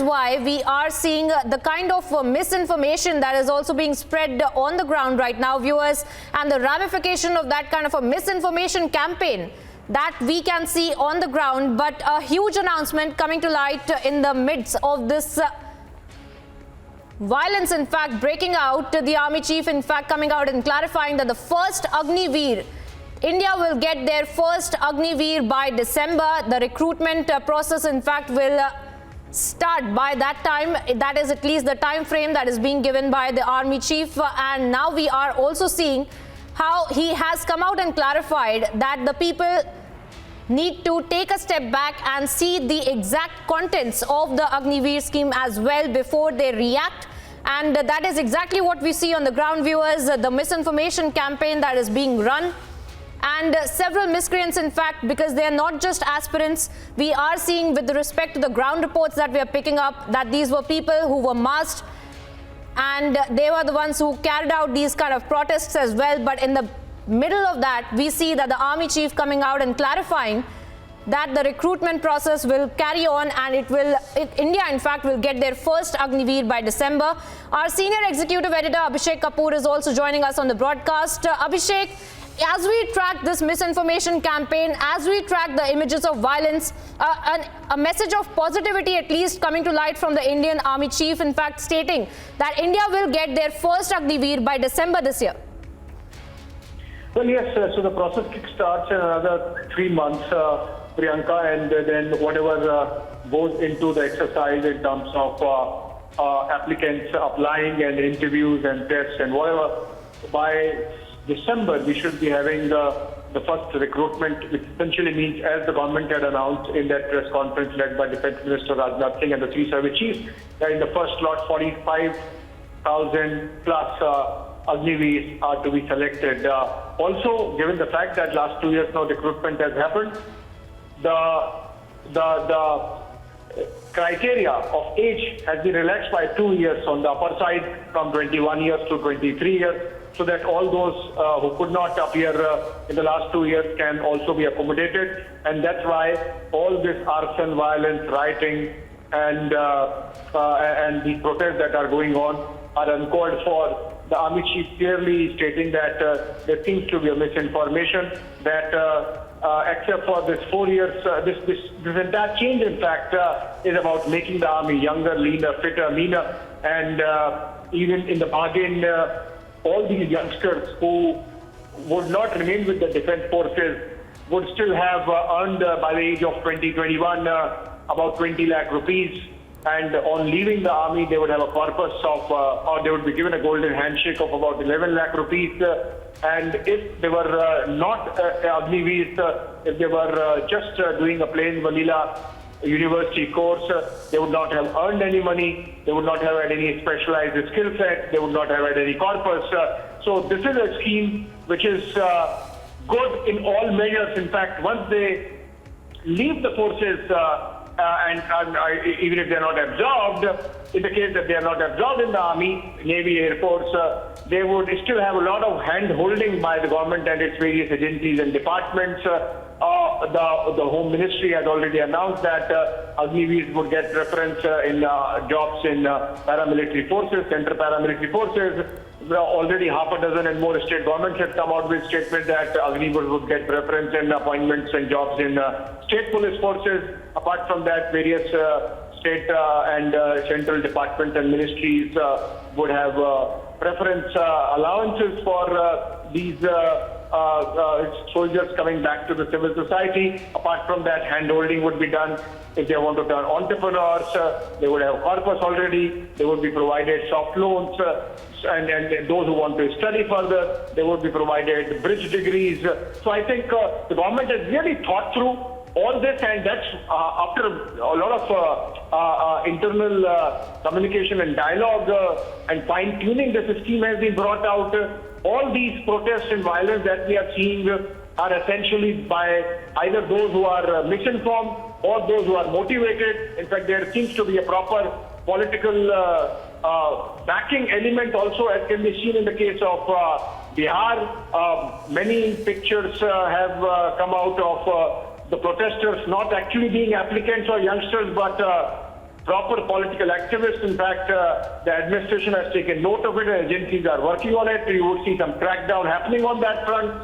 Why we are seeing the kind of misinformation that is also being spread on the ground right now, viewers, and the ramification of that kind of a misinformation campaign that we can see on the ground. But a huge announcement coming to light in the midst of this violence, in fact, breaking out. The army chief, in fact, coming out and clarifying that the first Agniveer, India will get their first Agniveer by December. The recruitment process, in fact, will start by that time. That is at least the time frame that is being given by the army chief. And now we are also seeing how he has come out and clarified that the people need to take a step back and see the exact contents of the Agniveer scheme as well before they react. And that is exactly what we see on the ground, viewers. The misinformation campaign that is being run, and several miscreants, in fact, because they are not just aspirants. We are seeing, with respect to the ground reports that we are picking up, that these were people who were masked and they were the ones who carried out these kind of protests as well. But in the middle of that, we see that the army chief coming out and clarifying that the recruitment process will carry on, and India, in fact, will get their first Agniveer by December. Our senior executive editor, Abhishek Kapoor, is also joining us on the broadcast. Abhishek, as we track this misinformation campaign, as we track the images of violence, a message of positivity at least coming to light from the Indian Army Chief, in fact, stating that India will get their first Agniveer by December this year. Well, yes, so the process kickstarts in another 3 months, Priyanka, and then whatever goes into the exercise in terms of applicants applying and interviews and tests and whatever, by December, we should be having the first recruitment, which essentially means, as the government had announced in that press conference led by Defence Minister Rajnath Singh and the 3 service chiefs, that in the first lot, 45,000 plus Agniveers are to be selected. Also, given the fact that last 2 years no recruitment has happened, the criteria of age has been relaxed by 2 years on the upper side, from 21 years to 23 years. So that all those who could not appear in the last 2 years can also be accommodated. And that's why all this arson, violence, rioting, and the protests that are going on are uncalled for. The army chief clearly stating that there seems to be a misinformation, that except for this 4 years, this entire change, in fact, is about making the army younger, leaner, fitter, meaner, and even in the bargain, all these youngsters who would not remain with the defense forces would still have earned by the age of 2021 about 20 lakh rupees. And on leaving the army, they would have a corpus of, or they would be given a golden handshake of about 11 lakh rupees. And if they were not Agniveers, if they were just doing a plain vanilla university course, they would not have earned any money, they would not have had any specialized skill set, they would not have had any corpus. So this is a scheme which is good in all measures. In fact, once they leave the forces, and even if they are not absorbed, in the case that they are not absorbed in the Army, Navy, Air Force, they would still have a lot of hand-holding by the government and its various agencies and departments. The Home Ministry has already announced that Agniveers would get preference in jobs in paramilitary forces, central paramilitary forces. Already half a dozen and more state governments have come out with statement that Agniveers would get preference in appointments and jobs in state police forces. Apart from that, various state and central departments and ministries would have preference allowances for these soldiers coming back to the civil society. Apart from that, hand-holding would be done. If they want to turn entrepreneurs, they would have corpus already. They would be provided soft loans. And those who want to study further, they would be provided bridge degrees. So I think the government has really thought through all this, and that's after a lot of internal communication and dialogue and fine-tuning, this scheme has been brought out. All these protests and violence that we are seeing are essentially by either those who are misinformed or those who are motivated. In fact, there seems to be a proper political backing element also, as can be seen in the case of Bihar. Many pictures have come out of the protesters not actually being applicants or youngsters, but proper political activists. In fact, the administration has taken note of it and agencies are working on it. You would see some crackdown happening on that front.